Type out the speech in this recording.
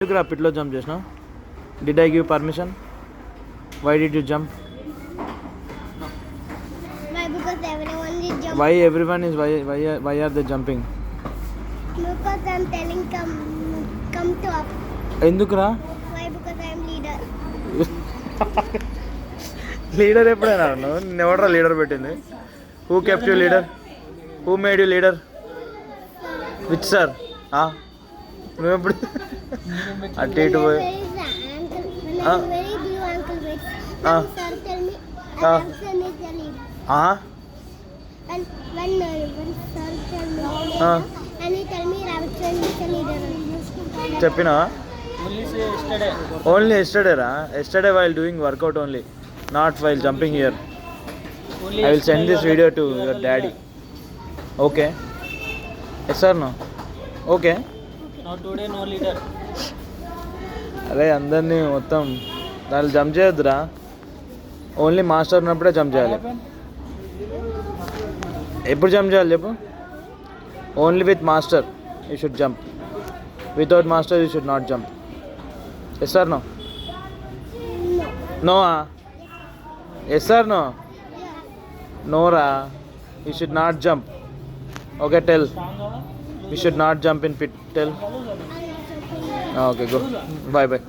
ఎందుకురా పిట్లో జంప్ చేసినావు? Did I give permission? Why did you jump? Because everyone is jumping. Why everyone is why are they jumping? Because I'm telling come to up. ఎందుకురా? Why? Because I'm leader. Leader ఎప్పుడైనా నువ్వు ఎవడరా leader పెట్టింది? Who kept you leader? Who made you leader? Which sir? నువ్వు ఎప్పుడు అటు ఇటు పోయి Where is the uncle? Where is you uncle? Wait. Sir tell me. Ramson is the leader. And when sir tell me leader, and he tell me Ramson is the leader. చెప్పినా? Only yesterday రా. Yesterday while doing workout only, not while jumping here. I will send this video to your daddy. Okay? Yes sir no? Okay. అరే అందరినీ మొత్తం దాన్ని jump చేయొద్దురా. Only master ఉన్నప్పుడే jump చేయాలి. ఎప్పుడు జంప్ చేయాలి చెప్పు? Only with master you should jump. Without master you should not jump. Yes sir no? No yes sir no? నోరా, you should not jump. Okay tell. You should not jump in pit. Tell. Okay, go. Bye bye.